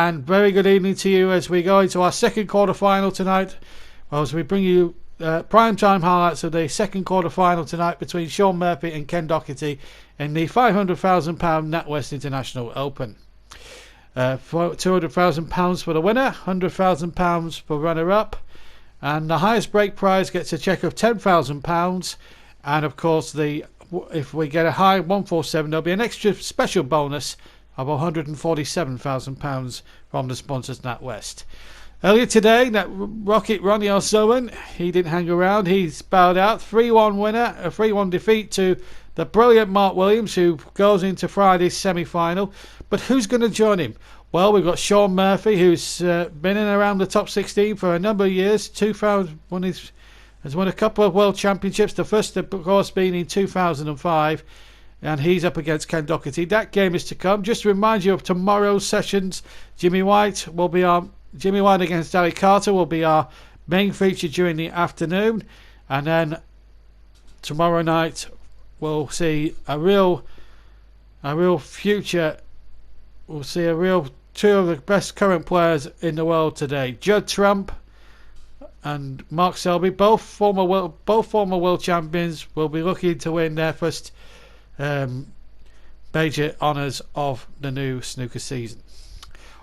and very good evening to you as we go into our second quarter final tonight. Well, as we bring you prime time highlights of the second quarter final tonight between Shaun Murphy and Ken Doherty in the £500,000 NatWest International Open. £200,000 for the winner, £100,000 for runner-up, and the highest break prize gets a cheque of £10,000. And of course, if we get a high 147, there'll be an extra special bonus of £147,000 from the sponsors NatWest. Earlier today, that Rocket Ronnie O'Sullivan, he didn't hang around. He's bowed out. 3-1 winner, a 3-1 defeat to the brilliant Mark Williams, who goes into Friday's semi-final. But who's going to join him? Well, we've got Shaun Murphy, who's been in around the top 16 for a number of years. Has won a couple of world championships. The first, of course, being in 2005. And he's up against Ken Doherty. That game is to come. Just to remind you of tomorrow's sessions. Jimmy White against Ali Carter will be our main feature during the afternoon. And then tomorrow night we'll see a real future. We'll see a real two of the best current players in the world today. Judd Trump and Mark Selby, both former world champions, will be looking to win their first major honours of the new snooker season.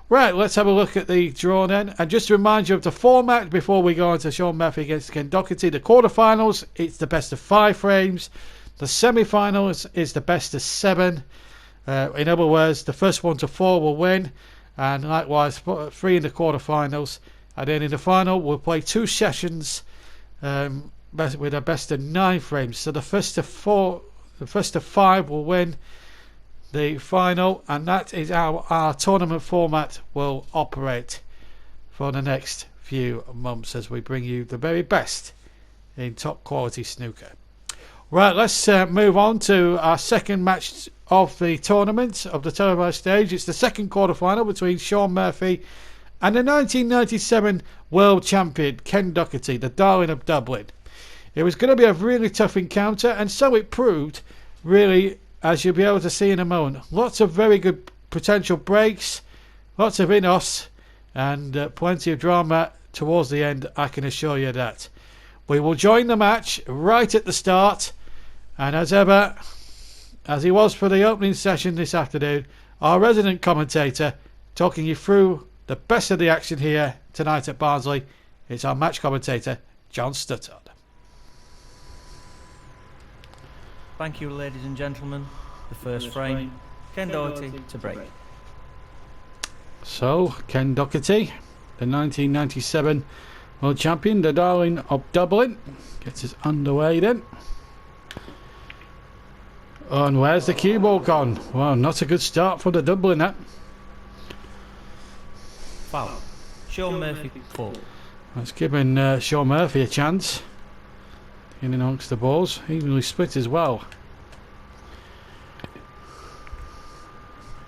Right, let's have a look at the draw then. And just to remind you of the format before we go on to Shaun Murphy against Ken Doherty. The quarterfinals, it's the best of 5 frames. The semi-finals is the best of 7. In other words, the first 1 to 4 will win. And likewise, 3 in the quarterfinals. And then in the final, we'll play 2 sessions with a best of 9 frames. So the first of 5 will win the final, and that is how our tournament format will operate for the next few months as we bring you the very best in top quality snooker. Right, let's move on to our second match of the tournament, of the televised stage. It's the second quarter final between Shaun Murphy and the 1997 world champion Ken Doherty, the darling of Dublin. It was going to be a really tough encounter, and so it proved, really, as you'll be able to see in a moment. Lots of very good potential breaks, lots of in-offs, and plenty of drama towards the end, I can assure you that. We will join the match right at the start, and as ever, as he was for the opening session this afternoon, our resident commentator talking you through the best of the action here tonight at Barnsley. It's our match commentator, John Stuttard. Thank you, ladies and gentlemen. The first frame, Ken Doherty to break. So, Ken Doherty, the 1997 world champion, the darling of Dublin, gets us underway then. Oh, and where's the cue ball gone? Well, not a good start for the Dubliner. Foul. Shaun Murphy, 4. That's giving Shaun Murphy a chance. In amongst the balls, evenly split as well.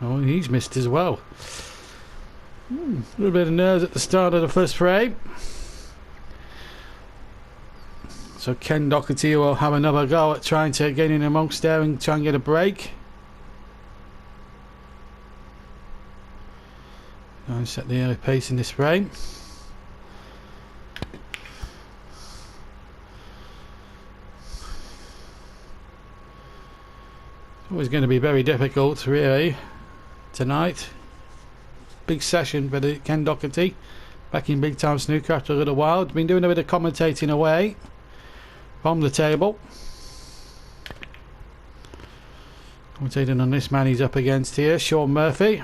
Oh, he's missed as well. A little bit of nerves at the start of the first frame. So Ken Doherty will have another go at trying to get in amongst there and try and get a break. And set the early pace in this frame. Always going to be very difficult, really, tonight. Big session for the Ken Doherty, back in big time snooker after a little while. Been doing a bit of commentating away from the table. Commentating on this man he's up against here, Shaun Murphy.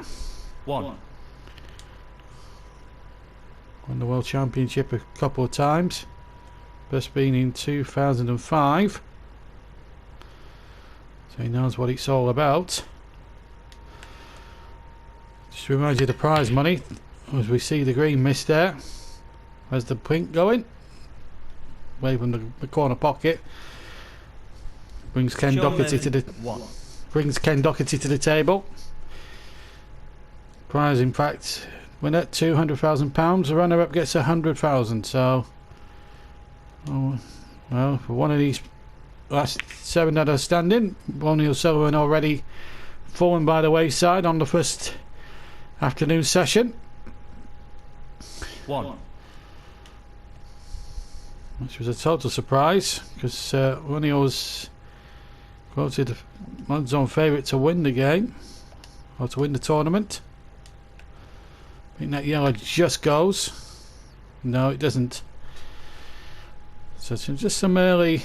1. Won the World Championship a couple of times. First being in 2005. So he knows what it's all about. Just to remind you of the prize money, as we see the green mist there. Where's the pink going? Away from the corner pocket. Brings Ken Doherty to the table. Prize, in fact, winner £200,000. The runner-up gets £100,000. So, well, for one of these last 7 that are standing, Ronnie O'Sullivan already fallen by the wayside on the first afternoon session. 1. Which was a total surprise because Ronnie was quoted the odds-on favourite to win the game or to win the tournament. I think that yellow just goes. No, it doesn't. So just some early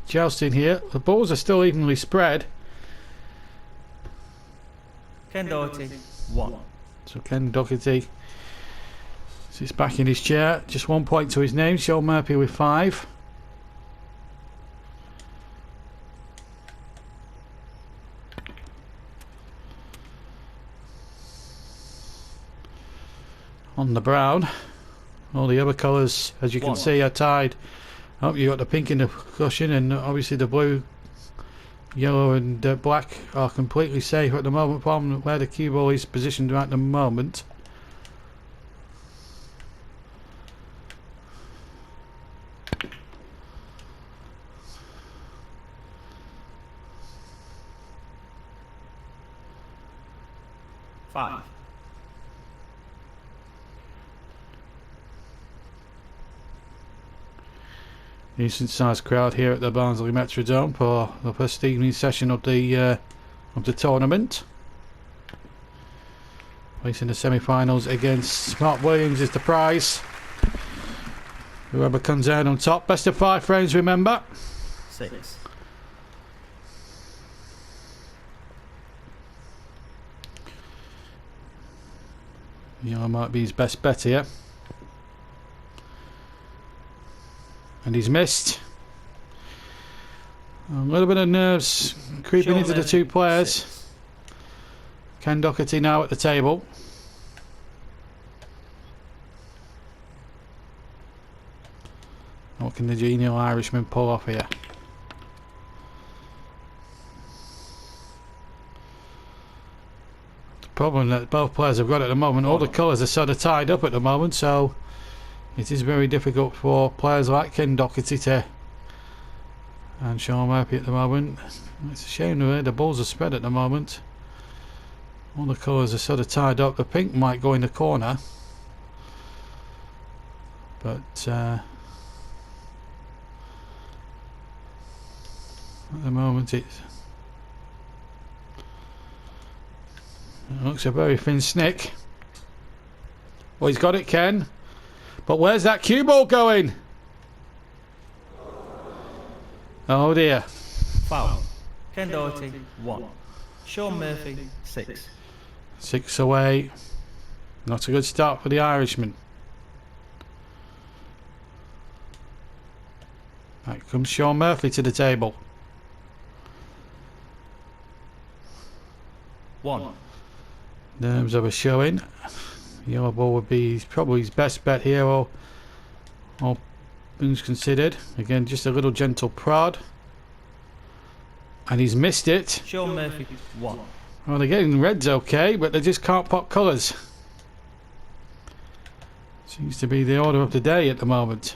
jousting here. The balls are still evenly spread. Ken Doherty, 1. So Ken Doherty sits back in his chair. Just 1 point to his name. Shaun Murphy with 5. On the brown. All the other colours, as you can see, are tied up. You've got the pink in the cushion, and obviously the blue, yellow and black are completely safe at the moment from where the cue ball is positioned at the moment. Five. Decent sized crowd here at the Barnsley Metrodome for the first evening session of the tournament. Facing the semi-finals against Mark Williams is the prize. Whoever comes out on top. Best of 5 frames, remember. 6. Yellow might be his best bet here. And he's missed. A little bit of nerves creeping Shaun into the two players. 6. Ken Doherty now at the table. What can the genial Irishman pull off here? The problem that both players have got at the moment, all the colours are sort of tied up at the moment, so it is very difficult for players like Ken Doherty and Shaun Murphy at the moment. It's a shame the way the balls are spread at the moment. All the colours are sort of tied up. The pink might go in the corner, but at the moment it looks a very thin snick. Well, he's got it, Ken. But where's that cue ball going? Oh dear. Foul. Ken Doherty, 1. Shaun Murphy, 6. 6 away. Not a good start for the Irishman. Back comes Shaun Murphy to the table. 1. Nerves of a showing. Yellow ball would be probably his best bet here, all things considered. Again, just a little gentle prod. And he's missed it. Shaun Murphy, 1. Well, they're getting reds okay, but they just can't pop colours. Seems to be the order of the day at the moment.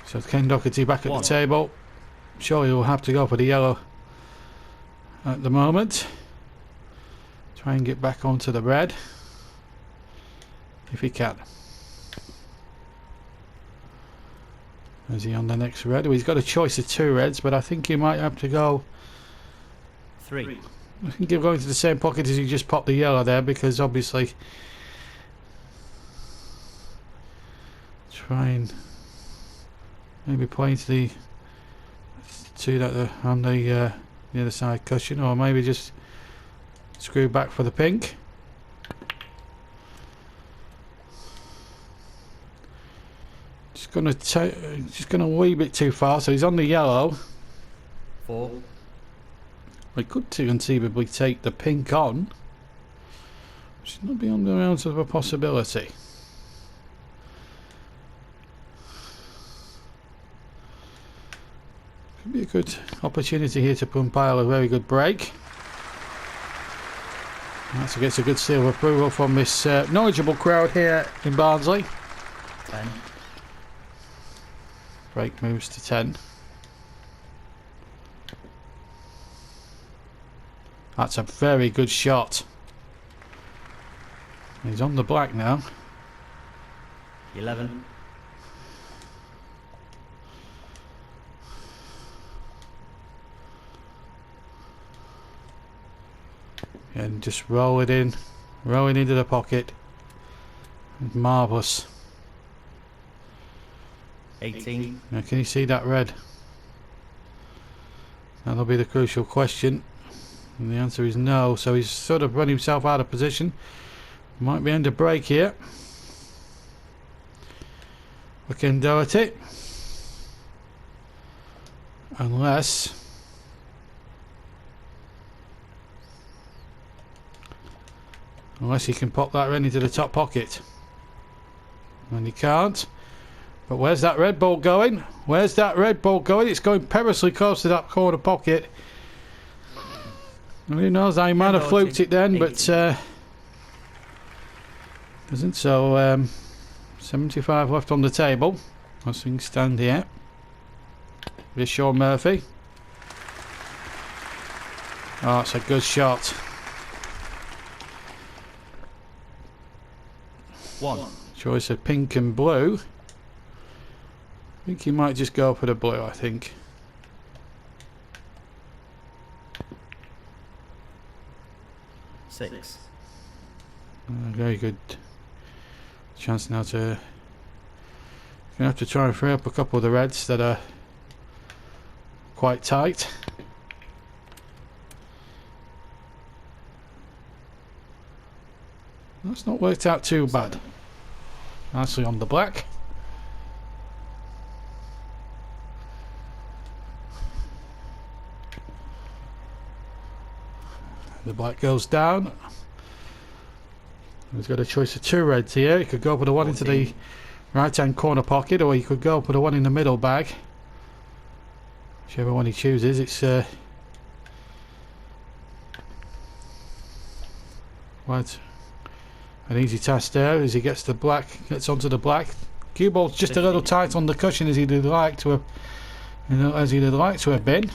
So Ken Doherty back at the table. Sure, he'll have to go for the yellow at the moment. Try and get back onto the red if he can. Is he on the next red? Well, he's got a choice of 2 reds, but I think he might have to go 3. I think he'll go into the same pocket as he just popped the yellow there, because obviously try and maybe play into the 2 that are on the other side cushion, or maybe just screw back for the pink. Just gonna a wee bit too far, so he's on the yellow. 4. We could conceivably take the pink on, which is not beyond the realms of a possibility. Could be a good opportunity here to compile a very good break. That gets a good seal of approval from this knowledgeable crowd here in Barnsley. 10. Break moves to 10. That's a very good shot. He's on the black now. 11. And just roll it in. Rolling into the pocket. Marvellous. 18. Now can you see that red? That'll be the crucial question. And the answer is no. So he's sort of run himself out of position. Might be under break here. We can Doherty. Unless he can pop that red into the top pocket. And he can't. But where's that red ball going? Where's that red ball going? It's going perilously close to that corner pocket. Who knows, I might have fluked it then, but doesn't. So 75 left on the table as things stand here. Here's Shaun Murphy. Oh, it's a good shot. 1. Choice of pink and blue. I think he might just go for the blue, I think. Six. Very good chance now to... Gonna have to try and free up a couple of the reds that are quite tight. That's not worked out too bad. Nicely on the black. The black goes down. He's got a choice of 2 reds here. He could go for the one into the right hand corner pocket, or he could go for the one in the middle bag. Whichever one he chooses. It's quite an easy task there as he gets onto the black. Cue ball's just a little tight on the cushion as he'd like to have, been.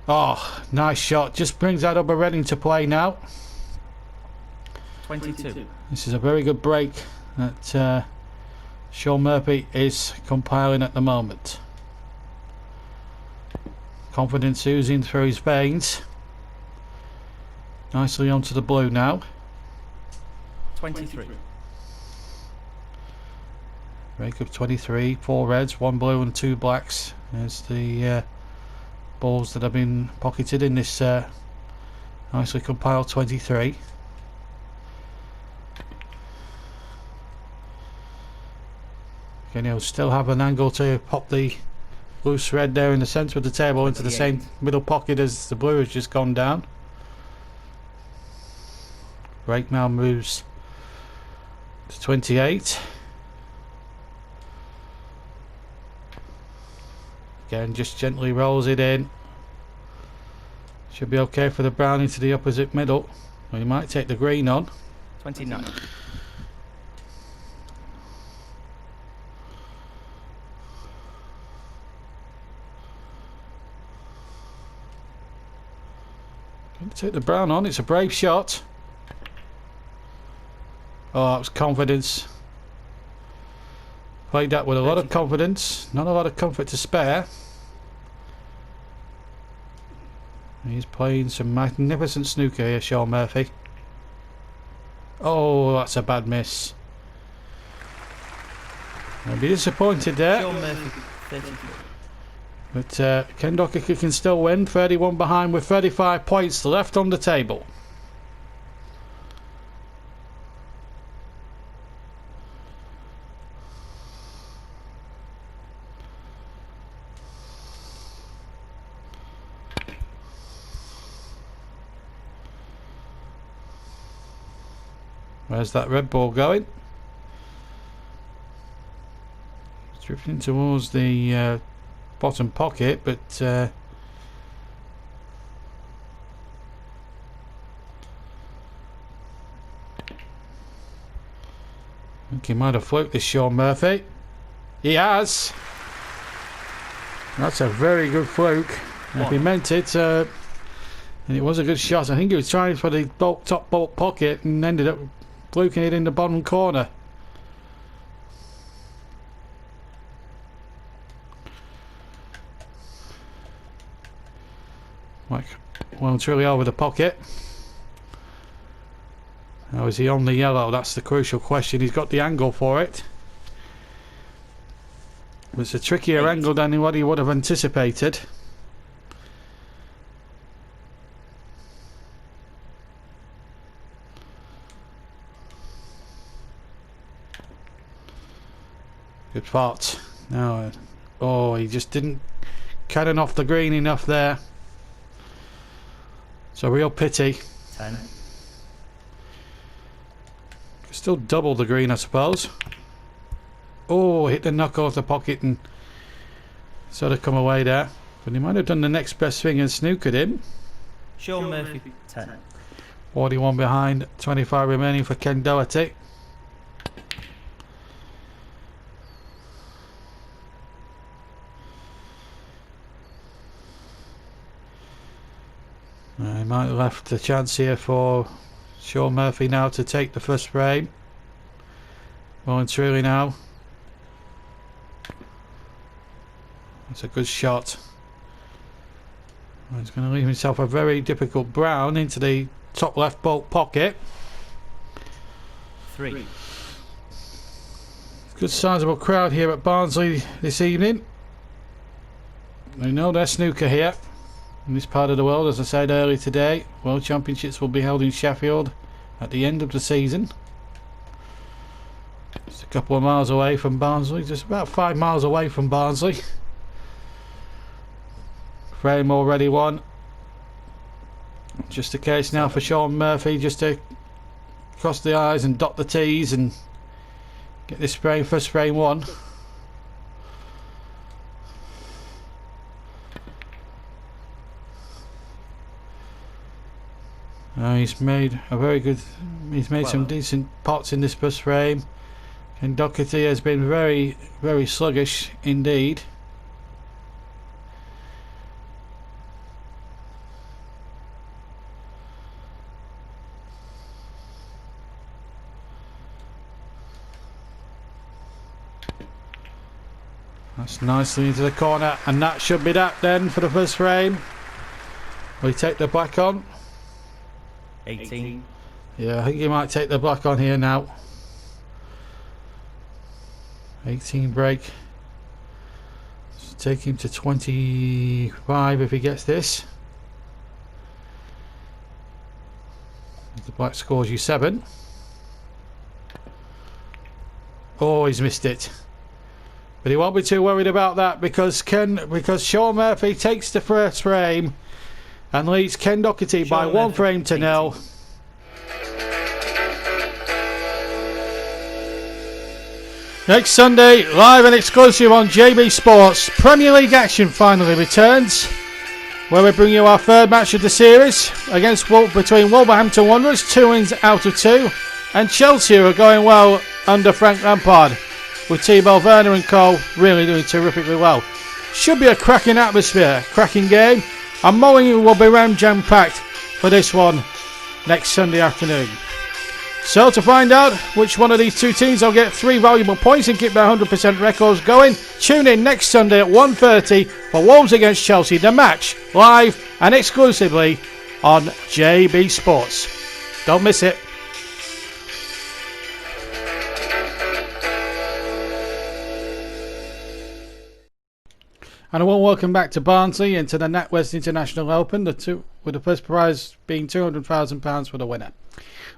Oh, nice shot. Just brings that upper red into play now. 22. This is a very good break that Shaun Murphy is compiling at the moment. Confidence oozing through his veins. Nicely onto the blue now. 23. Break of 23. 4 reds, 1 blue and 2 blacks. There's the balls that have been pocketed in this nicely compiled 23. Again, he'll still have an angle to pop the loose red there in the centre of the table into the same middle pocket as the blue has just gone down. Break now moves to 28. Again, just gently rolls it in. Should be okay for the brown into the opposite middle. Well, he might take the green on. 29. Take the brown on. It's a brave shot. Oh, that was confidence. Played that with a lot of confidence. Not a lot of comfort to spare. He's playing some magnificent snooker here, Shaun Murphy. Oh, that's a bad miss. I'll be disappointed there. Shaun Murphy, 33. But Ken Doherty can still win. 31 behind with 35 points left on the table. Where's that red ball going? It's drifting towards the bottom pocket, but I think he might have fluked this, Shaun Murphy. He has. That's a very good fluke. If he meant it, And it was a good shot. I think he was trying for the top bolt pocket and ended up fluking it in the bottom corner. Like, well, truly over the pocket. Now, is he on the yellow? That's the crucial question. He's got the angle for it. It's a trickier angle than what he would have anticipated. Good pot. No, oh, he just didn't cannon off the green enough there. It's a real pity. 10. Still double the green, I suppose. Oh, hit the knuckle off the pocket and sort of come away there. But he might have done the next best thing and snookered him. Shaun Murphy, 10. 41 behind, 25 remaining for Ken Doherty. He might have left the chance here for Shaun Murphy now to take the first frame. Well and truly now. It's a good shot. He's going to leave himself a very difficult brown into the top left bolt pocket. 3. Good sizable crowd here at Barnsley this evening. They know their snooker here in this part of the world. As I said earlier today, World Championships will be held in Sheffield at the end of the season. Just a couple of miles away from Barnsley, just about 5 miles away from Barnsley. Frame already won. Just a case now for Shaun Murphy just to cross the I's and dot the T's and get this frame, first frame won. He's made a very good. He's made some decent pots in this first frame. And Doherty has been very, very sluggish indeed. That's nicely into the corner, and that should be that then for the first frame. We take the black on. 18. Yeah, I think he might take the black on here now. 18 break. So take him to 25 if he gets this. The black scores you 7. Oh, he's missed it. But he won't be too worried about that because Shaun Murphy takes the first frame and leads Ken Doherty by 1 frame to 0. Next Sunday, live and exclusive on JB Sports, Premier League action finally returns, where we bring you our third match of the series between Wolverhampton Wanderers, 2 wins out of 2, and Chelsea, who are going well under Frank Lampard, with Thibaut Werner and co. really doing terrifically well. Should be a cracking atmosphere, cracking game, and Mowing will be round jam-packed for this one next Sunday afternoon. So to find out which one of these two teams will get 3 valuable points and keep their 100% records going, tune in next Sunday at 1:30 for Wolves against Chelsea, the match live and exclusively on JB Sports. Don't miss it. And a warm welcome back to Barnsley and to the NatWest International Open, with the first prize being £200,000 for the winner.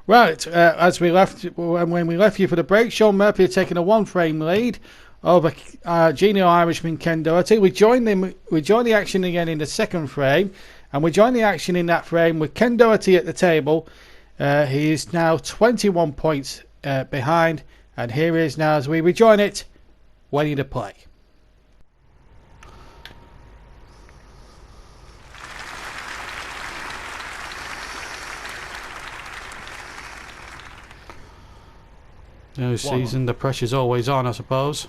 Right, as we left, when we left you for the break, Shaun Murphy had taken a 1-frame lead over genial Irishman Ken Doherty. We joined the action again in the second frame, and we joined the action in that frame with Ken Doherty at the table. He is now 21 points behind, and here he is now as we rejoin it, waiting to play. New season, the pressure's always on, I suppose.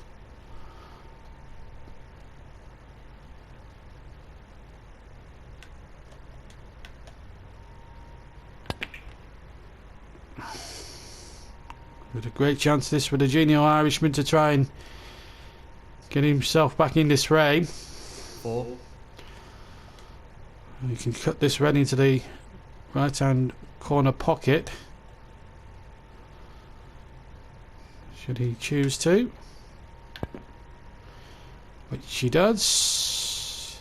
With a great chance this for the genial Irishman to try and get himself back in this frame. 4. You can cut this red into the right hand corner pocket, should he choose to, which he does.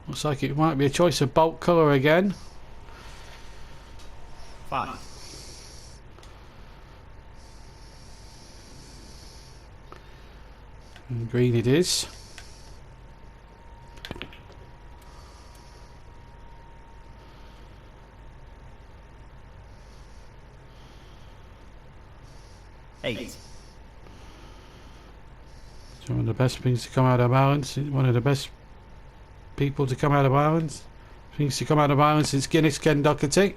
Looks like it might be a choice of bulk colour again. 5. And green it is. Eight. So one of the best things to come out of Ireland. One of the best people to come out of Ireland. Things to come out of Ireland since Guinness, Ken Doherty.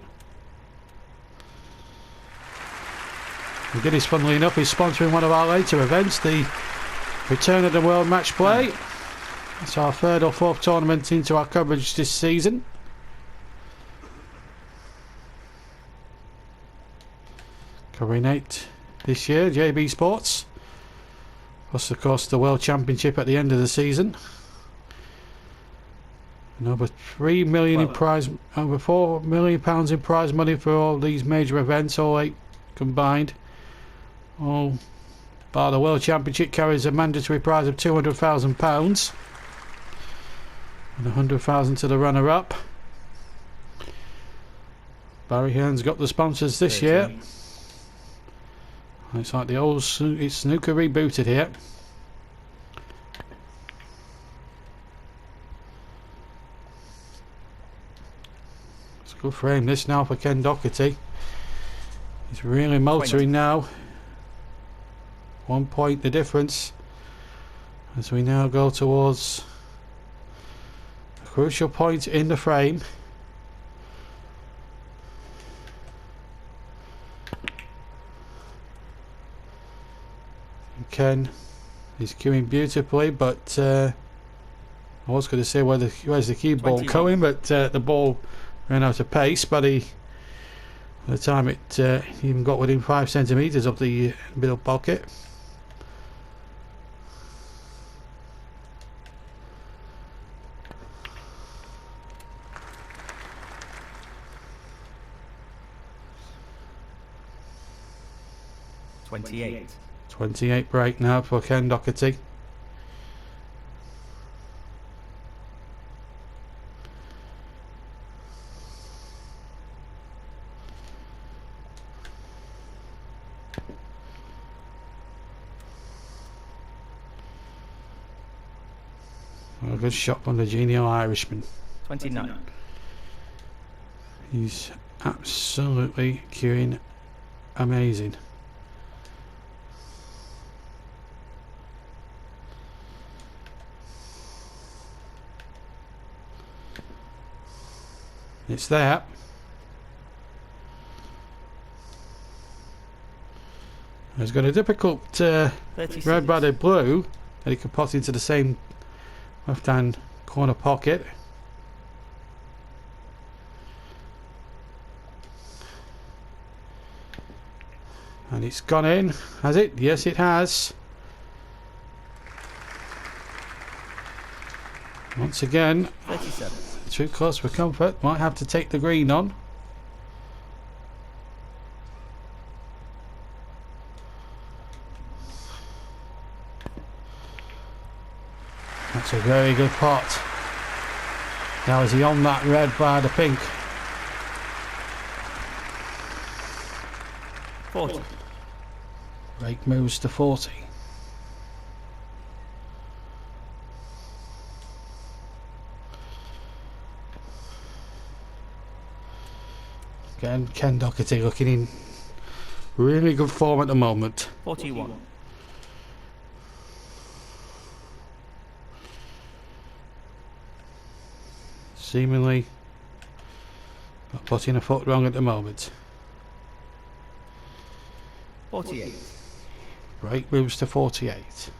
And Guinness, funnily enough, is sponsoring one of our later events, the Return of the World Match Play. It's our third or fourth tournament into our coverage this season. Covering 8 this year, JB Sports. Plus, of course, the World Championship at the end of the season. And over 3 million in prize, over £4 million in prize money for all these major events, all 8 combined. All bar the World Championship carries a mandatory prize of £200,000 and £100,000 to the runner-up. Barry Hearn's got the sponsors this year. It's like the old snooker rebooted here. It's a good frame this now for Ken Doherty. He's really motoring now. 1 point the difference as we now go towards a crucial point in the frame. Ken is queuing beautifully, but I was going to say where's the cue ball going, but the ball ran out of pace. But by the time it even got within 5 centimetres of the middle pocket. $28. 28 break now for Ken Doherty. A good shot from the genial Irishman. 29. He's absolutely cueing amazing. It's there. He's got a difficult red batted blue that he can pot into the same left hand corner pocket. And it's gone in, has it? Yes, it has. Once again, 37. Too close for comfort. Might have to take the green on. That's a very good pot. Now is he on that red by the pink? 40. Rake moves to 40. Again, Ken Doherty looking in really good form at the moment. 41. Seemingly not putting a foot wrong at the moment. 48. Break moves to 48.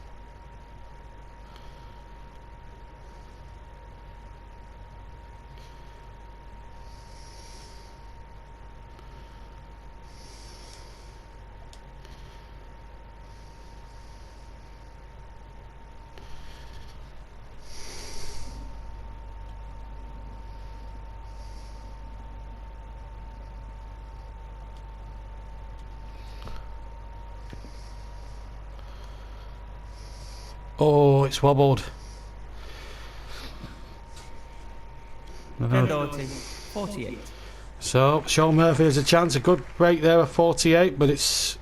Oh, it's wobbled. Ken Doherty, 48. So Shaun Murphy has a chance. A good break there at 48, but it's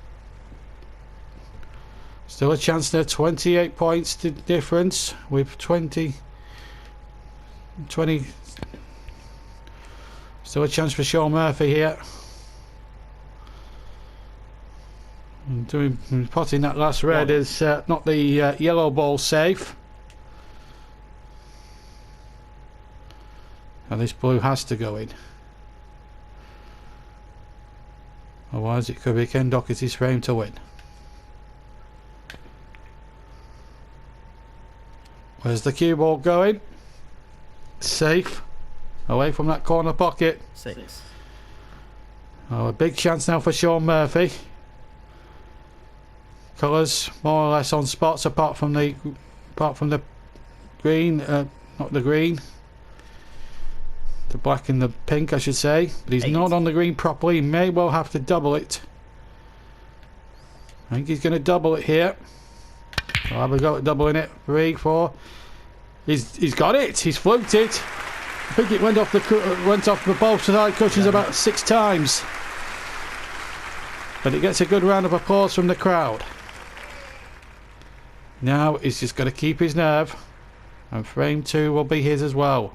still a chance there. 28 points to difference with 20. Still a chance for Shaun Murphy here. Potting that last red is not the yellow ball safe. And this blue has to go in. Otherwise it could be Ken Doherty's frame to win. Where's the cue ball going? Safe. Away from that corner pocket. 6. Oh, a big chance now for Shaun Murphy. Colours more or less on spots apart from the green, not the green. The black and the pink, I should say. But he's 8. not on the green properly. He may well have to double it. I think he's going to double it here. I'll have a go at doubling it. 3, 4. He's got it. He's fluked it. I think it went off the both side cushions about 6 times. But it gets a good round of applause from the crowd. Now he's just got to keep his nerve. And frame 2 will be his as well.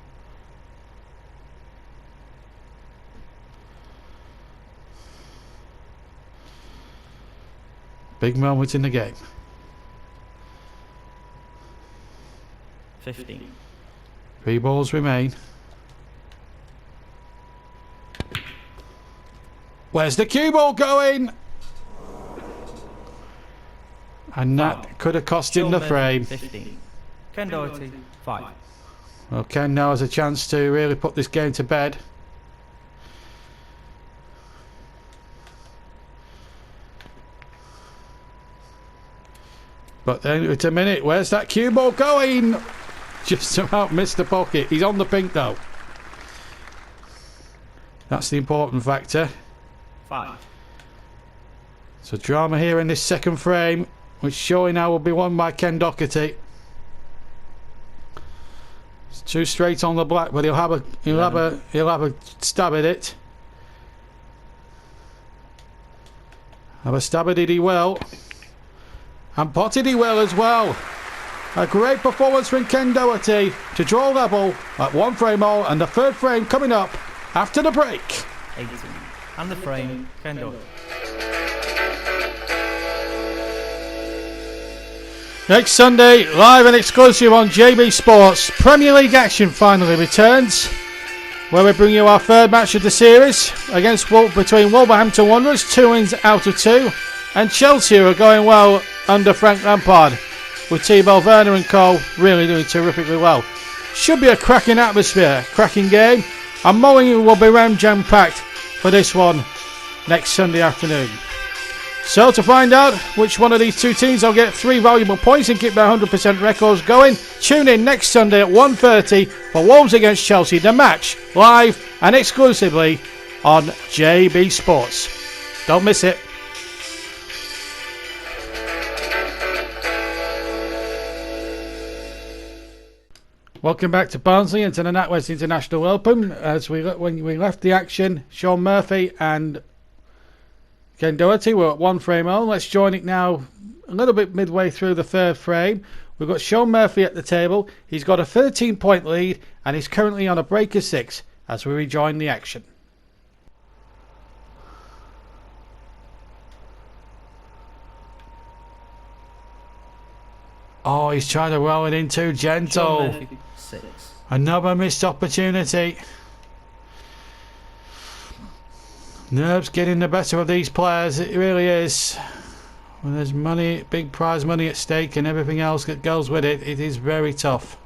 Big moment in the game. 15. 3 balls remain. Where's the cue ball going? And that could have cost him the frame. 15. Ken Doherty, 5. Well, Ken now has a chance to really put this game to bed. But then, wait a minute, where's that cue ball going? Just about missed the pocket. He's on the pink though. That's the important factor. 5. So drama here in this second frame, which surely now will be won by Ken Doherty. It's 2 straight on the black, but he'll have a stab at it. Have a stab at it, he will. And potted he will as well. A great performance from Ken Doherty to draw level at 1 frame all, and the 3rd frame coming up after the break. 18. And the frame, Ken Doherty. Next Sunday, live and exclusive on JB Sports, Premier League action finally returns, where we bring you our 3rd match of the series between Wolverhampton Wanderers, 2 wins out of 2, and Chelsea, who are going well under Frank Lampard, with Thibaut Werner and co. really doing terrifically well. Should be a cracking atmosphere, cracking game, and Mullingham will be round jam-packed for this one next Sunday afternoon. So to find out which one of these 2 teams will get 3 valuable points and keep their 100% records going, tune in next Sunday at 1:30 for Wolves against Chelsea, the match live and exclusively on JB Sports. Don't miss it. Welcome back to Barnsley and to the NatWest International Open. When we left the action, Shaun Murphy and Ken Doherty were at 1 frame on. Let's join it now a little bit midway through the 3rd frame. We've got Shaun Murphy at the table. He's got a 13-point lead and he's currently on a break of 6 as we rejoin the action. Oh, he's trying to roll it in too gentle. Shaun Murphy, 6. Another missed opportunity. Nerves getting the better of these players, it really is. When there's money, big prize money at stake and everything else that goes with it, it is very tough.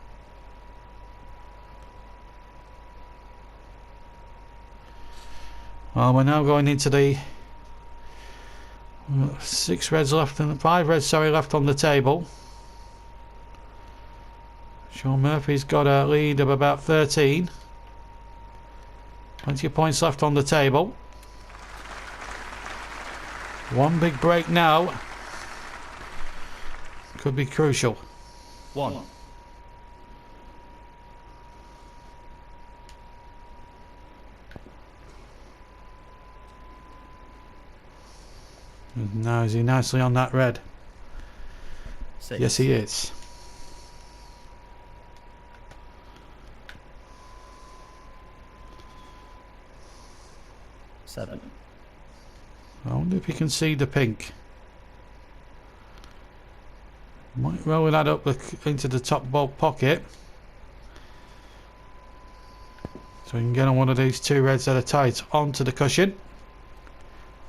Well, we're now going into the 5 reds left on the table. Shaun Murphy's got a lead of about 13. Plenty of points left on the table. 1 big break now could be crucial. 1. And now is he nicely on that red? 6. Yes, he is. 7. I wonder if you can see the pink. Might roll that up into the top bulb pocket, so we can get on one of these 2 reds that are tight onto the cushion.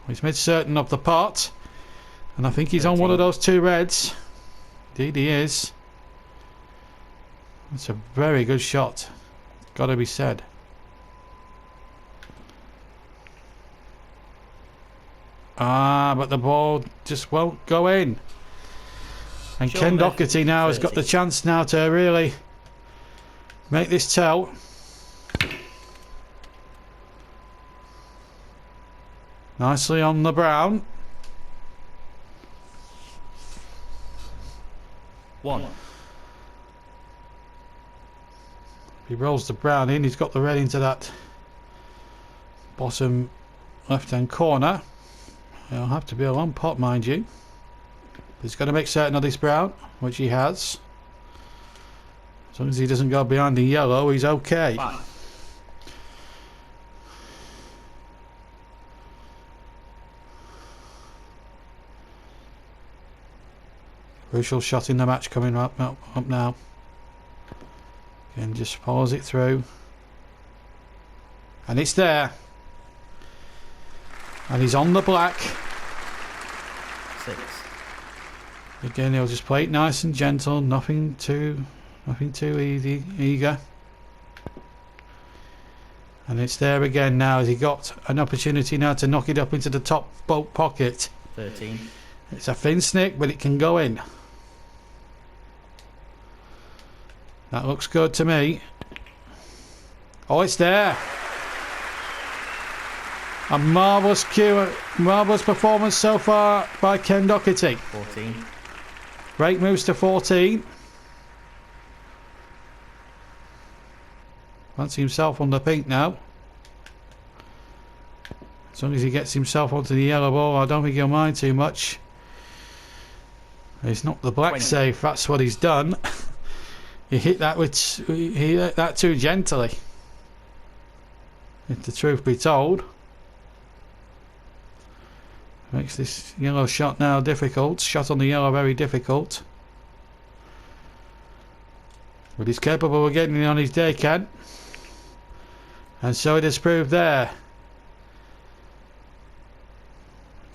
He's made certain of the pot, and I think he's 13. on one of those 2 reds. Indeed he is. That's a very good shot, gotta be said. But the ball just won't go in. And Shaun Ken Doherty now has got the chance now to really make this tell. Nicely on the brown. 1. He rolls the brown in. He's got the red into that bottom left-hand corner. It'll have to be a long pot, mind you. He's got to make certain of this brown, which he has. As long as he doesn't go behind the yellow, he's okay. 5. Crucial shot in the match coming up now. And just follows it through. And it's there. And he's on the black. 6. Again, he'll just play it nice and gentle, nothing too eager. And it's there again now, as he got an opportunity now to knock it up into the top boat pocket. 13. It's a thin snick, but it can go in. That looks good to me. Oh, it's there. A marvellous performance so far by Ken Doherty. 14. Break moves to 14. Fancy himself on the pink now. As long as he gets himself onto the yellow ball, I don't think he'll mind too much. He's not the black 20. safe, that's what he's done. He hit that too gently, if the truth be told. Makes this yellow shot now difficult. Shot on the yellow very difficult. But he's capable of getting it on his day, Ken. And so it has proved there.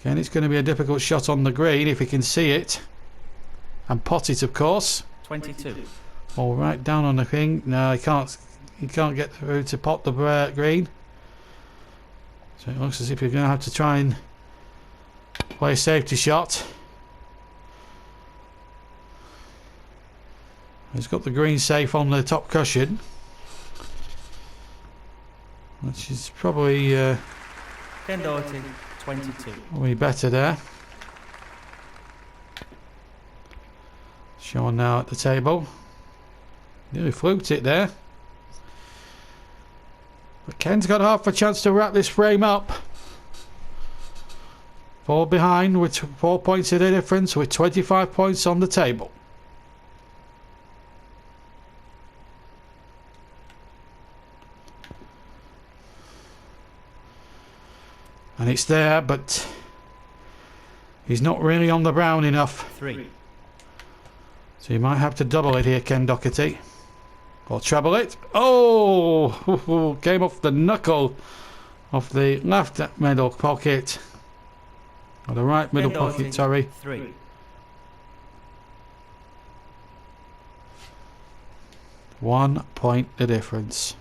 Again, it's going to be a difficult shot on the green if he can see it. And pot it, of course. 22. All right, down on the thing. No, he can't get through to pot the green. So it looks as if you're going to have to try and play a safety shot. He's got the green safe on the top cushion, which is probably Ken Doherty, 22. probably better there. Shaun now at the table. Nearly fluked it there. But Ken's got half a chance to wrap this frame up. 4 behind with 4 points of the difference, with 25 points on the table. And it's there, but he's not really on the brown enough. 3. So you might have to double it here, Ken Doherty. Or treble it. Oh! Came off the knuckle of the left middle pocket. Or the right middle pocket, sorry. 3. One point the difference.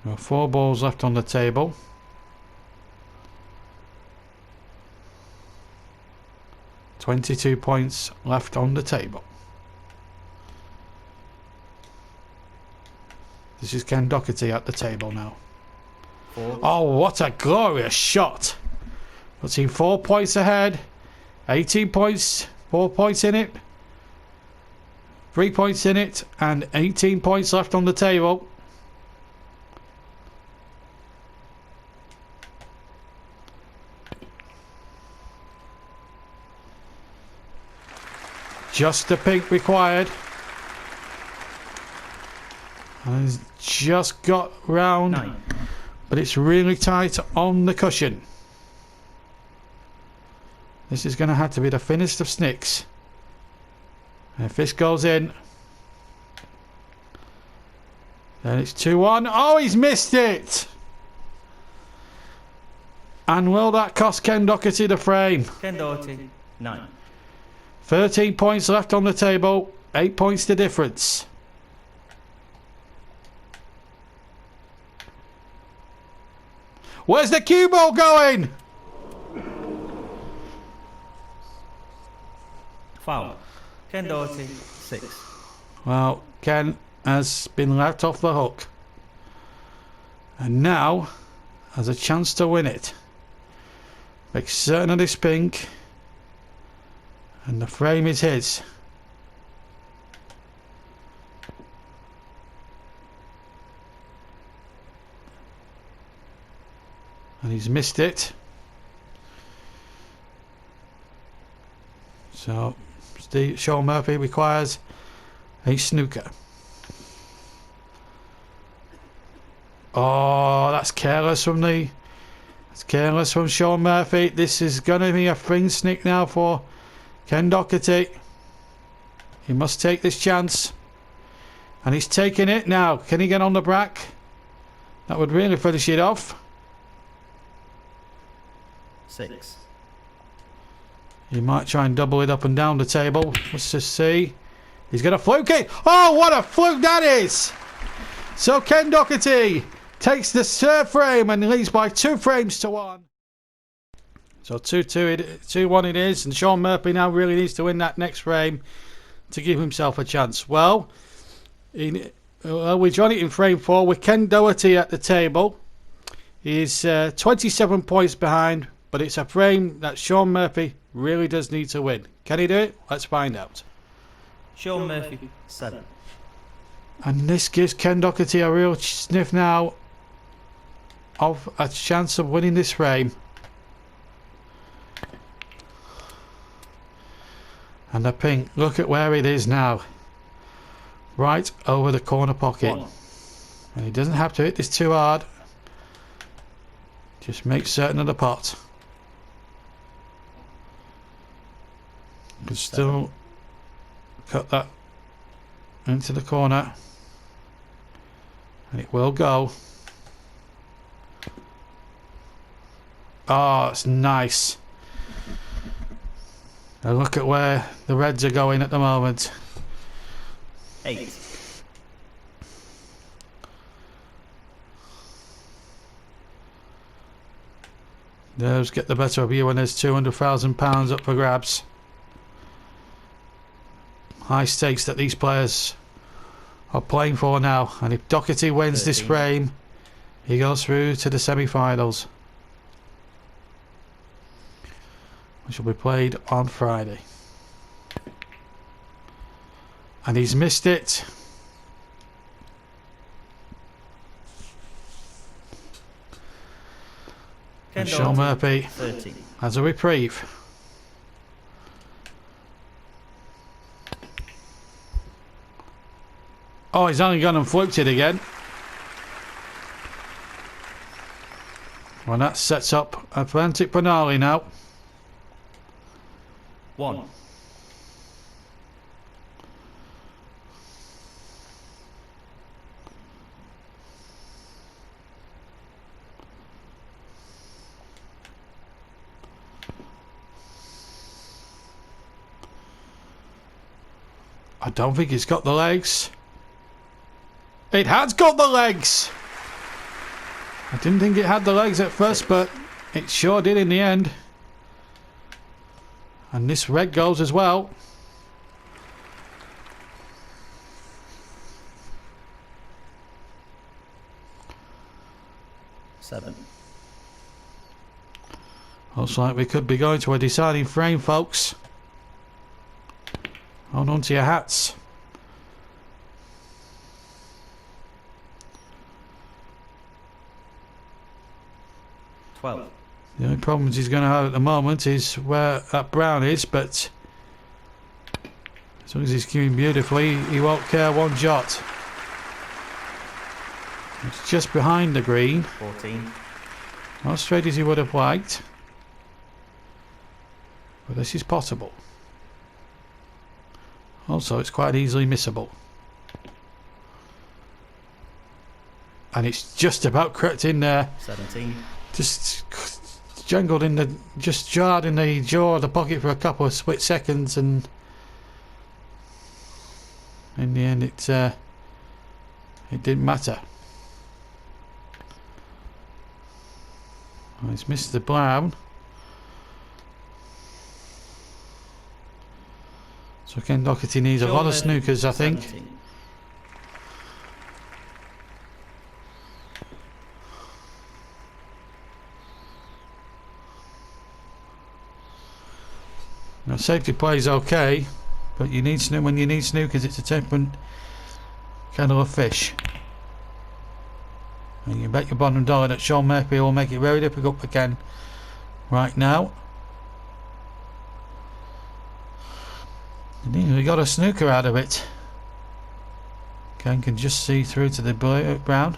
There are 4 balls left on the table. $22 points left on the table. This is Ken Doherty at the table now. 4. Oh, what a glorious shot! Puts him 4 points ahead, 18 points, 4 points in it, 3 points in it, and 18 points left on the table. Just the pink required. And he's just got round, 9. but it's really tight on the cushion. This is going to have to be the thinnest of snicks. And if this goes in, then it's 2-1. Oh, he's missed it! And will that cost Ken Doherty the frame? Ken Doherty, 9. 13 points left on the table. 8 points the difference. Where's the cue ball going? Foul. Ken Doherty, 6. Well, Ken has been let off the hook. And now has a chance to win it. Make certain of this pink. And the frame is his. And he's missed it. So Shaun Murphy requires a snooker. Oh, that's careless from Shaun Murphy. This is going to be a fringe snick now for Ken Doherty. He must take this chance. And he's taking it now. Can he get on the brack? That would really finish it off. 6. He might try and double it up and down the table. Let's just see. He's going to fluke it. Oh, what a fluke that is! So Ken Doherty takes the third frame and leads by 2 frames to 1. So 2-1 it is, and Shaun Murphy now really needs to win that next frame to give himself a chance. Well, we join it in frame 4 with Ken Doherty at the table. He's 27 points behind, but it's a frame that Shaun Murphy really does need to win. Can he do it? Let's find out. Shaun Murphy, 7. And this gives Ken Doherty a real sniff now of a chance of winning this frame. And the pink, look at where it is now. Right over the corner pocket. 1. And he doesn't have to hit this too hard. Just make certain of the pot. You can still cut that into the corner. And it will go. Oh, it's nice. Now look at where the reds are going at the moment. 8. Those get the better of you when there's £200,000 up for grabs. High stakes that these players are playing for now. And if Doherty wins 13. this frame, he goes through to the semi-finals, which will be played on Friday. And he's missed it. Ken And Shaun Murphy 13. has a reprieve. Oh, he's only gone and fluked it again. Well, that sets up Atlantic Penale now. 1. I don't think it's got the legs. It has got the legs! I didn't think it had the legs at first, but it sure did in the end. And this red goes as well. Looks like we could be going to a deciding frame, folks. Hold on to your hats. $12. The only problems he's going to have at the moment is where that brown is, but as long as he's queuing beautifully, he won't care one jot. It's just behind the green. 14. Not as straight as he would have liked, but this is possible. Also, it's quite easily missable. And it's just about crept in there. 17. Just jangled in the, just jarred in the jaw of the pocket for a couple of split seconds, and in the end it didn't matter. Well, he's missed the brown. So Ken Doherty needs a lot of snookers, I think. 17. Now, safety play is okay, but you need when you need snookers, it's a different kettle of fish. And you bet your bottom dollar that Shaun Murphy will make it very difficult for Ken right now. And he got a snooker out of it. Ken can just see through to the brown.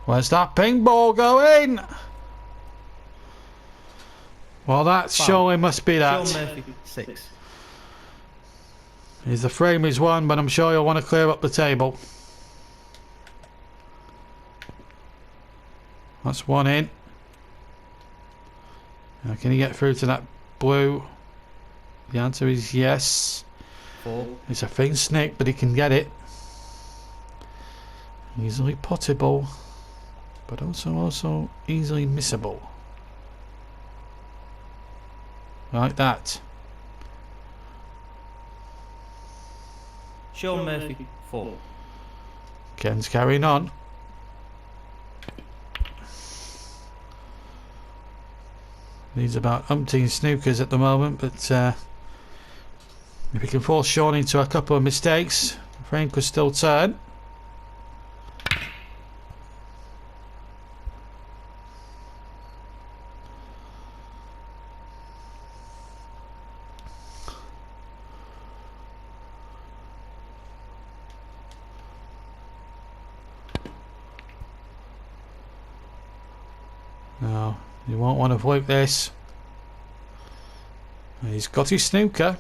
Where's that ping ball going? Well, that surely must be that. Shaun Murphy, 6. The frame is one, but I'm sure you'll want to clear up the table. That's one in. Now, can he get through to that blue? The answer is yes. 4. It's a faint snake, but he can get it. Easily potable, but also easily missable. Like that. Shaun Murphy, 4. Ken's carrying on. Needs about umpteen snookers at the moment, but if he can force Shaun into a couple of mistakes, the frame could still turn. No, you won't want to flip this. He's got his snooker.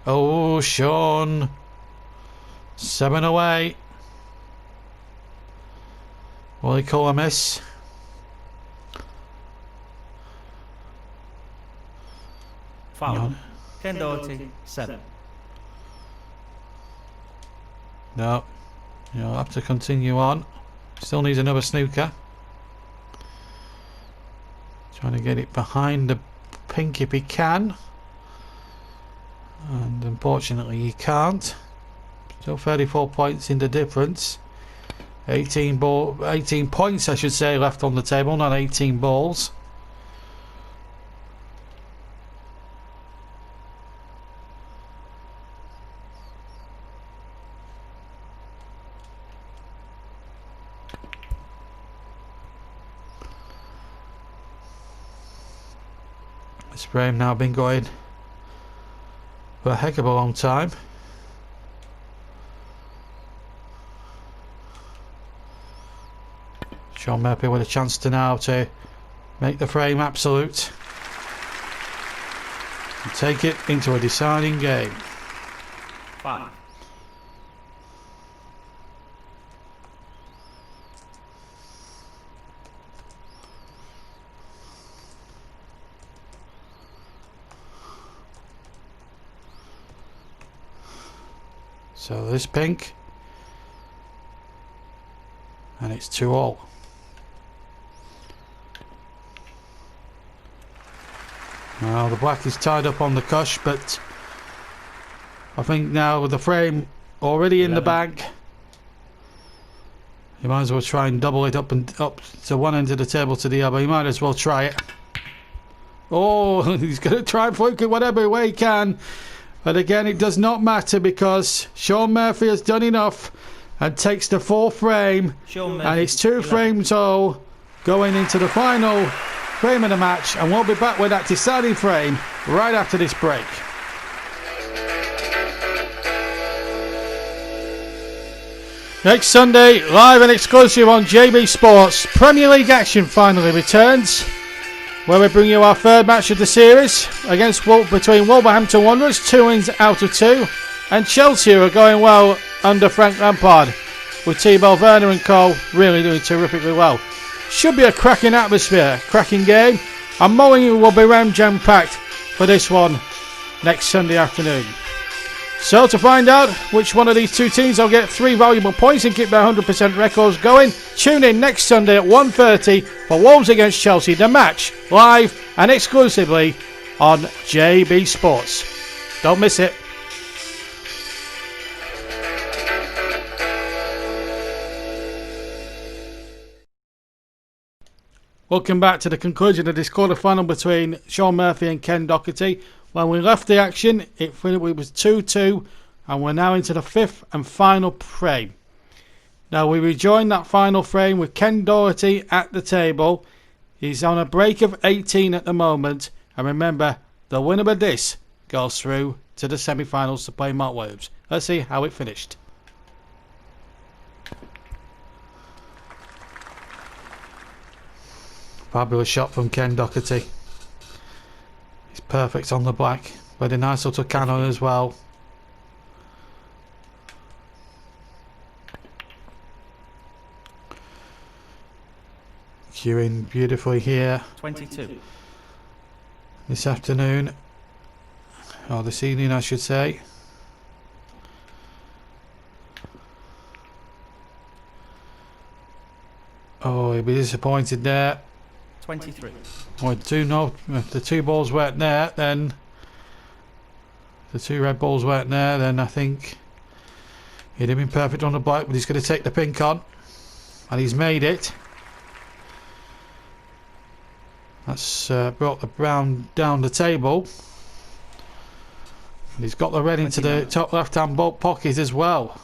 Oh, Shaun. 7 away. Will he call a miss? Foul. Ken Doherty, 7. No, you'll have to continue on. Still needs another snooker. Trying to get it behind the pink if he can, and unfortunately he can't. Still 34 points in the difference. 18 points I should say left on the table, not 18 balls. This frame now been going for a heck of a long time. Shaun Murphy with a chance to now to make the frame absolute and take it into a deciding game. 5. So this pink, and it's 2-all. Well, the black is tied up on the cush, but I think now with the frame already in the bag, you might as well try and double it up and up to one end of the table to the other. You might as well try it. Oh, he's going to try and fluke it whatever way he can. But again, it does not matter because Shaun Murphy has done enough and takes the 4th frame. And it's 2 frames all going into the final frame of the match. And we'll be back with that deciding frame right after this break. Next Sunday, live and exclusive on JB Sports, Premier League action finally returns, where we bring you our 3rd match of the series between Wolverhampton Wanderers, 2 wins out of 2, and Chelsea, who are going well under Frank Lampard, with Thibaut Werner and co. really doing terrifically well. Should be a cracking atmosphere, cracking game, and Mowing will be round jam-packed for this one next Sunday afternoon. So to find out which one of these 2 teams will get 3 valuable points and keep their 100% records going, tune in next Sunday at 1:30 for Wolves against Chelsea, the match, live and exclusively on JB Sports. Don't miss it. Welcome back to the conclusion of this quarter-final between Shaun Murphy and Ken Doherty. When we left the action, it was 2-2, and we're now into the 5th and final frame. Now we rejoin that final frame with Ken Doherty at the table. He's on a break of 18 at the moment, and remember, the winner of this goes through to the semi-finals to play Mark Williams. Let's see how it finished. Fabulous shot from Ken Doherty. He's perfect on the black, with a nice little cannon as well. Queuing beautifully here. 22. This afternoon, or this evening I should say. Oh, he'll be disappointed there. 23. Well, if the 2 balls weren't there, then the 2 red balls weren't there, then I think he'd have been perfect on the black, but he's going to take the pink on, and he's made it. That's brought the brown down the table, and he's got the red into the top left-hand pocket as well.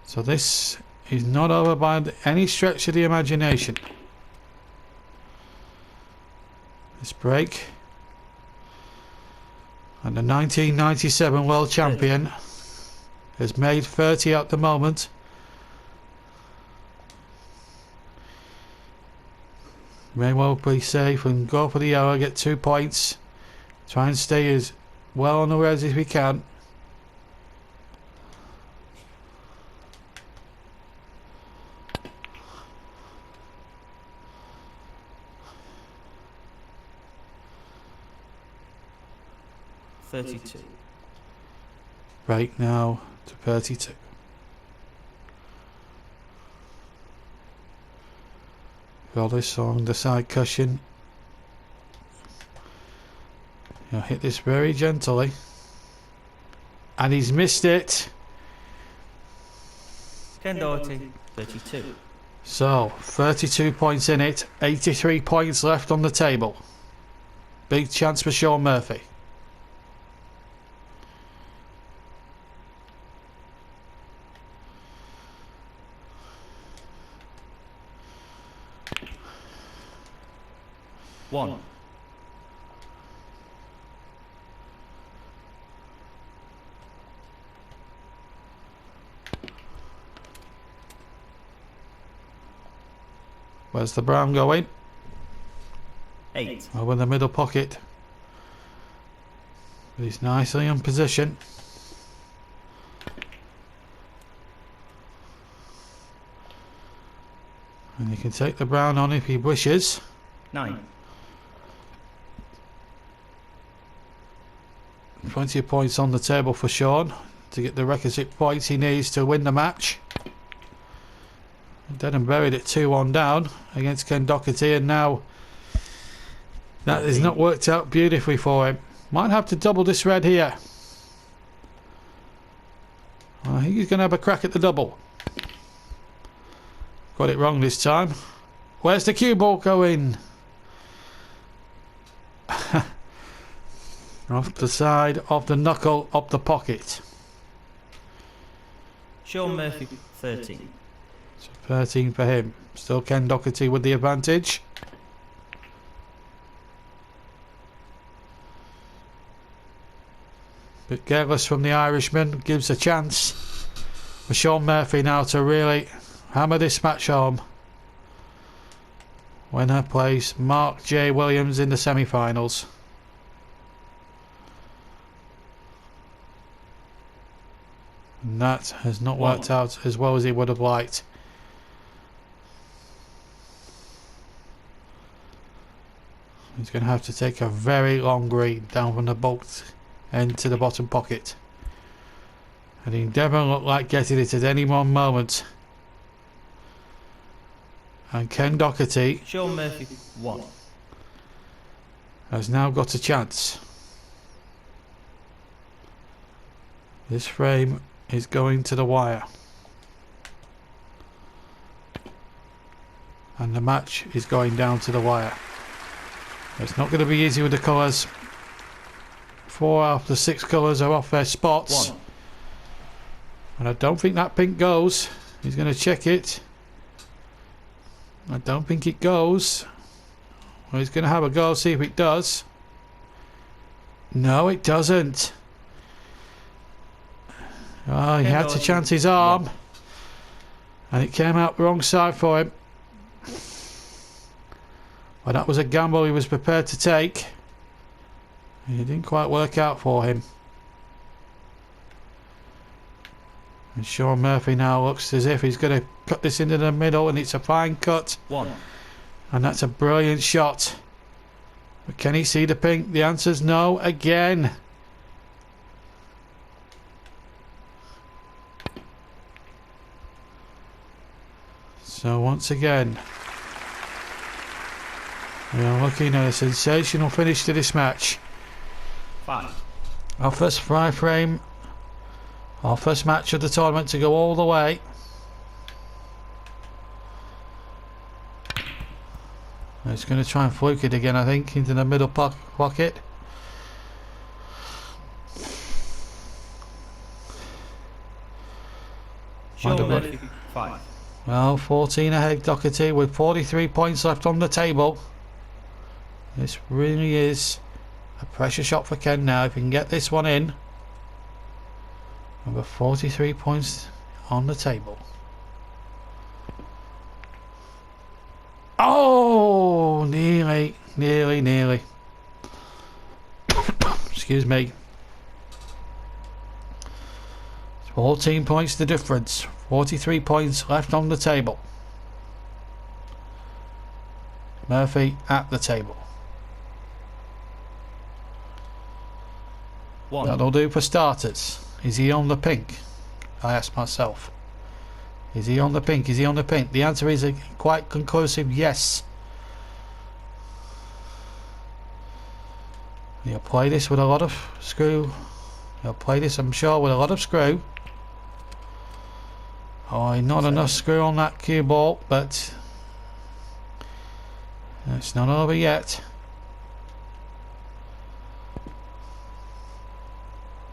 So this is not over by any stretch of the imagination. This break, and the 1997 world champion has made 30 at the moment. May well be safe and go for the hour, get 2 points, try and stay as well on the res as we can. Break now to 32. Roll this on the side cushion. He'll hit this very gently, and he's missed it. Ken Doherty, 32. So 32 points in it, 83 points left on the table. Big chance for Shaun Murphy. One. Where's the brown going? 8. Over in the middle pocket. He's nicely in position. And he can take the brown on if he wishes. 9. Plenty of points on the table for Shaun to get the requisite points he needs to win the match. Dead and buried at 2-1 down against Ken Doherty, and now That has not worked out beautifully for him. Might have to double this red here. I think he's going to have a crack at the double. Got it wrong this time. Where's the cue ball going? Off the side of the knuckle of the pocket. Shaun Murphy, 13. So 13 for him. Still Ken Doherty with the advantage. Bit careless from the Irishman. Gives a chance for Shaun Murphy now to really hammer this match home. Winner plays Mark J. Williams in the semi-finals. And that has not worked out as well as he would have liked. He's going to have to take a very long green down from the bolt end to the bottom pocket. And he doesn't look like getting it at any one moment. And Ken Doherty, Shaun Murphy, 1. has now got a chance. This frame is going to the wire. And the match is going down to the wire. It's not going to be easy with the colours. 4 out of the 6 colours are off their spots. 1. And I don't think that pink goes. He's going to check it. I don't think it goes. Well, he's going to have a go, see if it does. No, it doesn't. Oh, he had to chance his arm. And it came out the wrong side for him. Well, that was a gamble he was prepared to take. It didn't quite work out for him. And Shaun Murphy now looks as if he's going to cut this into the middle, and it's a fine cut. 1. And that's a brilliant shot. But can he see the pink? The answer's no again. So once again, we are looking at a sensational finish to this match. 5. Our first frame, our first match of the tournament to go all the way. He's going to try and fluke it again, I think, into the middle pocket. Shaun Murphy, 5. Well, 14 ahead Doherty with 43 points left on the table. This really is a pressure shot for Ken now. If he can get this one in. Number 43 points on the table. Oh, nearly. Excuse me. 14 points the difference. 43 points left on the table. Murphy at the table. 1. That'll do for starters. Is he on the pink? I ask myself. Is he on the pink? Is he on the pink? The answer is a quite conclusive yes. He'll play this with a lot of screw. He'll play this, I'm sure, with a lot of screw. Oh, not enough screw on that cue ball, but it's not over yet.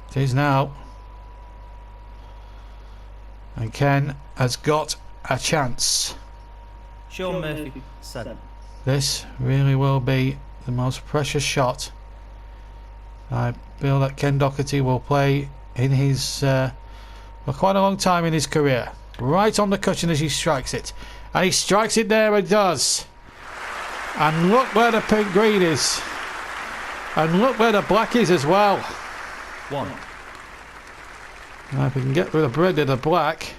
It is now. And Ken has got a chance. Shaun Murphy, 7. This really will be the most precious shot I feel that Ken Doherty will play in his for quite a long time in his career. Right on the cushion as he strikes it. And he strikes it there, it does. And look where the pink green is. And look where the black is as well. 1. Now if we can get rid of the black,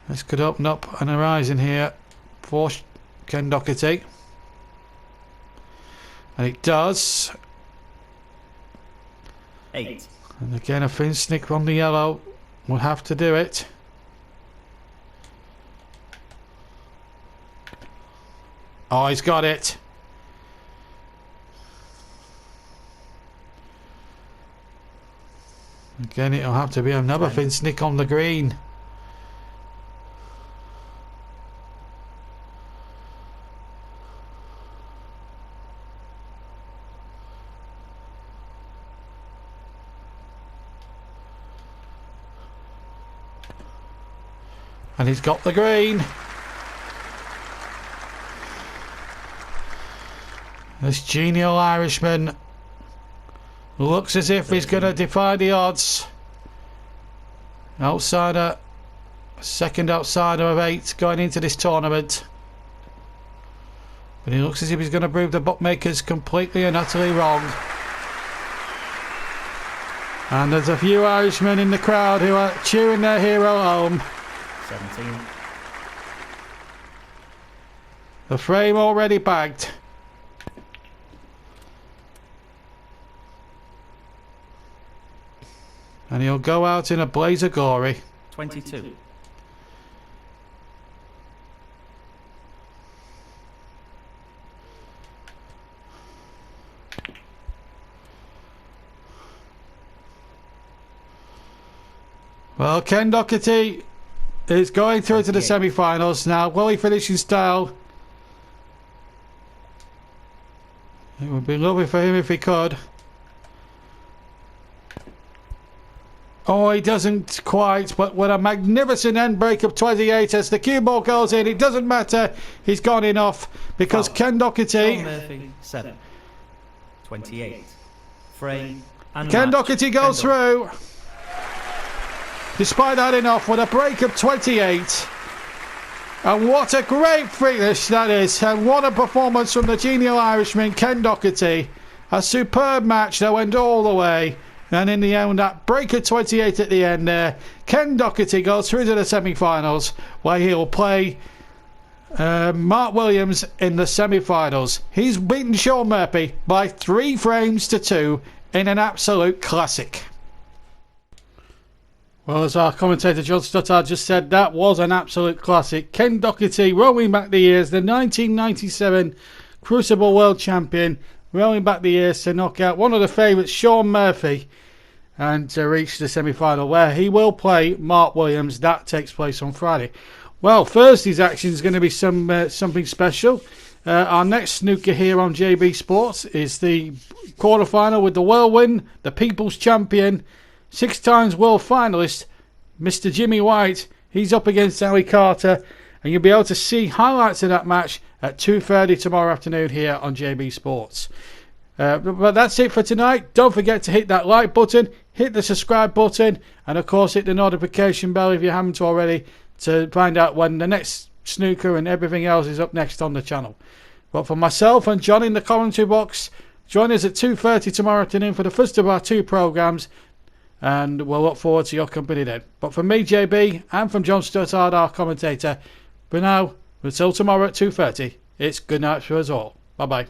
this could open up an horizon here for Ken Doherty. And it does. 8. And again a thin snick from the yellow will have to do it. Oh, he's got it. Again, it'll have to be another Finsnick on the green. And he's got the green. This genial Irishman looks as if he's going to defy the odds. Outsider, second outsider of 8 going into this tournament. But he looks as if he's going to prove the bookmakers completely and utterly wrong. And there's a few Irishmen in the crowd who are cheering their hero home. 17. The frame already bagged. And he'll go out in a blaze of glory. 22. Well, Ken Doherty is going through to the semi-finals now. Will he finish in style? It would be lovely for him if he could. Oh, he doesn't quite, but with a magnificent end break of 28 as the cue ball goes in. It doesn't matter. He's gone enough because Ken Doherty... Shaun Murphy, 7. 28. Frame and Ken match. Doherty goes through. Despite that enough with a break of 28. And what a great finish that is. And what a performance from the genial Irishman, Ken Doherty. A superb match that went all the way. And in the end, that break of 28 at the end there, Ken Doherty goes through to the semi-finals where he'll play Mark Williams in the semi-finals. He's beaten Shaun Murphy by 3 frames to 2 in an absolute classic. Well, as our commentator John Stuttard just said, that was an absolute classic. Ken Doherty rolling back the years, the 1997 Crucible World Champion, rolling back the years to knock out one of the favourites, Shaun Murphy, and to reach the semi-final where he will play Mark Williams. That takes place on Friday. Well, Thursday's action is going to be something special. Our next snooker here on JB Sports is the quarter-final with the whirlwind, the People's Champion, 6 times world finalist, Mr. Jimmy White. He's up against Ali Carter, and you'll be able to see highlights of that match at 2:30 tomorrow afternoon here on JB Sports. But that's it for tonight. Don't forget to hit that like button, hit the subscribe button, and of course hit the notification bell if you haven't already to find out when the next snooker and everything else is up next on the channel. But for myself and John in the commentary box, join us at 2:30 tomorrow afternoon for the first of our 2 programmes, and we'll look forward to your company then. But from me, JB, and from John Stuttard, our commentator, for now, until tomorrow at 2:30, it's good night for us all. Bye bye.